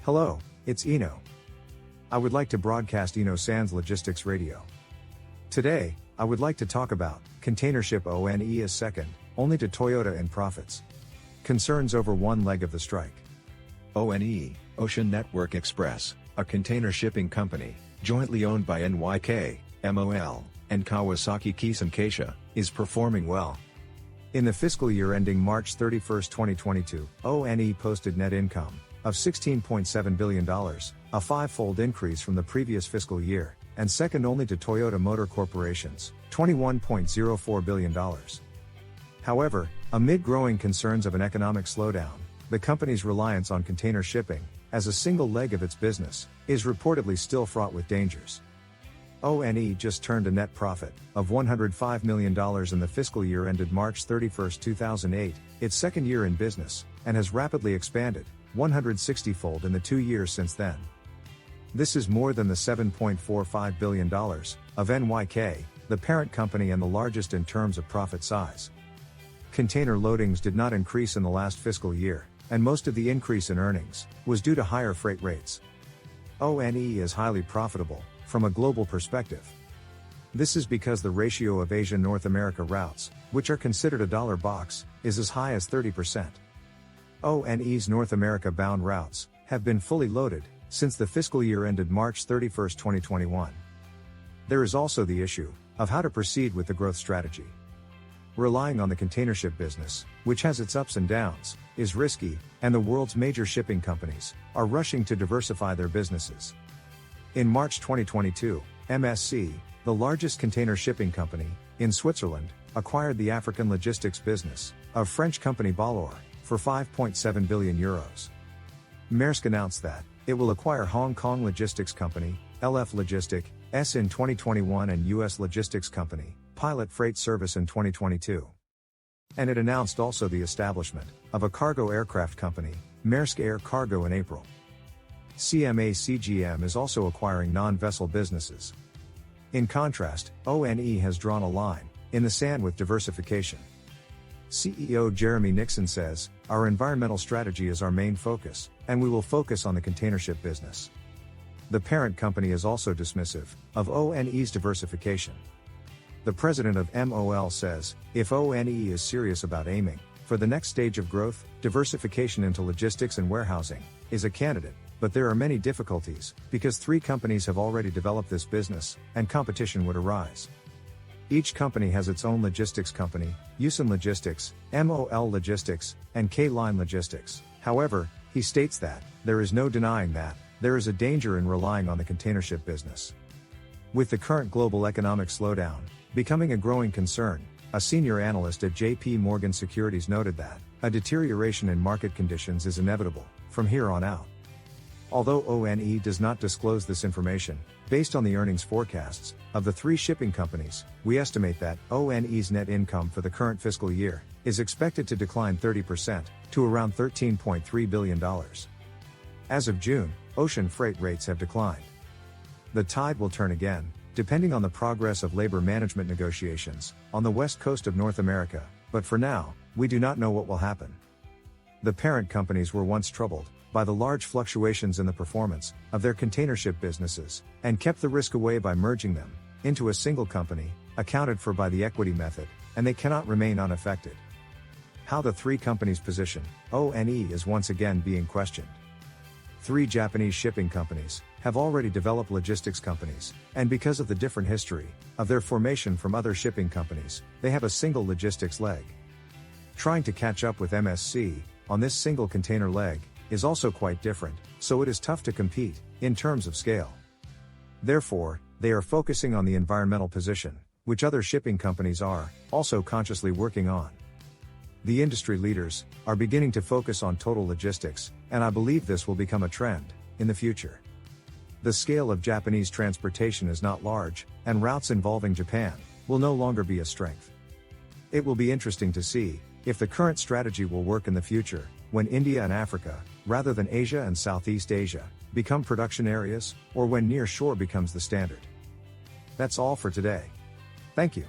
Hello, it's Iino. I would like to broadcast Iino Sans Logistics Radio. Today, I would like to talk about container ship ONE is second, only to Toyota in profits. Concerns over one leg of the strike. ONE, Ocean Network Express, a container shipping company, jointly owned by NYK, MOL, and Kawasaki Kisen Keisha, is performing well. In the fiscal year ending March 31, 2022, ONE posted net income of $16.7 billion, a five-fold increase from the previous fiscal year, and second only to Toyota Motor Corporation's $21.04 billion. However, amid growing concerns of an economic slowdown, the company's reliance on container shipping, as a single leg of its business, is reportedly still fraught with dangers. ONE just turned a net profit of $105 million in the fiscal year ended March 31, 2008, its second year in business, and has rapidly expanded 160-fold in the 2 years since then. This is more than the $7.45 billion of NYK, the parent company and the largest in terms of profit size. Container loadings did not increase in the last fiscal year, and most of the increase in earnings was due to higher freight rates. ONE is highly profitable from a global perspective. This is because the ratio of Asia-North America routes, which are considered a dollar box, is as high as 30%. ONE's North America-bound routes have been fully loaded since the fiscal year ended March 31, 2021. There is also the issue of how to proceed with the growth strategy. Relying on the container ship business, which has its ups and downs, is risky, and the world's major shipping companies are rushing to diversify their businesses. In March 2022, MSC, the largest container shipping company in Switzerland, acquired the African logistics business of French company Ballor for €5.7 billion. Maersk announced that it will acquire Hong Kong logistics company, LF Logistic, S in 2021 and US logistics company, Pilot Freight Service in 2022. And it announced also the establishment of a cargo aircraft company, Maersk Air Cargo in April. CMA CGM is also acquiring non-vessel businesses. In contrast, ONE has drawn a line in the sand with diversification. CEO Jeremy Nixon says, "Our environmental strategy is our main focus, and we will focus on the container ship business." The parent company is also dismissive of ONE's diversification. The president of MOL says, if ONE is serious about aiming for the next stage of growth, diversification into logistics and warehousing is a candidate, but there are many difficulties, because 3 companies have already developed this business, and competition would arise. Each company has its own logistics company, Yusen Logistics, MOL Logistics, and K-Line Logistics. However, he states that there is no denying that there is a danger in relying on the container ship business. With the current global economic slowdown becoming a growing concern, a senior analyst at JP Morgan Securities noted that a deterioration in market conditions is inevitable from here on out. Although ONE does not disclose this information, based on the earnings forecasts of the 3 shipping companies, we estimate that ONE's net income for the current fiscal year is expected to decline 30% to around $13.3 billion. As of June, ocean freight rates have declined. The tide will turn again, depending on the progress of labor management negotiations on the west coast of North America, but for now, we do not know what will happen. The parent companies were once troubled by the large fluctuations in the performance of their container ship businesses, and kept the risk away by merging them into a single company, accounted for by the equity method, and they cannot remain unaffected. How the 3 companies position ONE is once again being questioned. 3 Japanese shipping companies have already developed logistics companies, and because of the different history of their formation from other shipping companies, they have a single logistics leg. Trying to catch up with MSC on this single container leg is also quite different, so it is tough to compete in terms of scale. Therefore, they are focusing on the environmental position, which other shipping companies are also consciously working on. The industry leaders are beginning to focus on total logistics, and I believe this will become a trend in the future. The scale of Japanese transportation is not large, and routes involving Japan will no longer be a strength. It will be interesting to see if the current strategy will work in the future, when India and Africa, rather than Asia and Southeast Asia, become production areas, or when near shore becomes the standard. That's all for today. Thank you.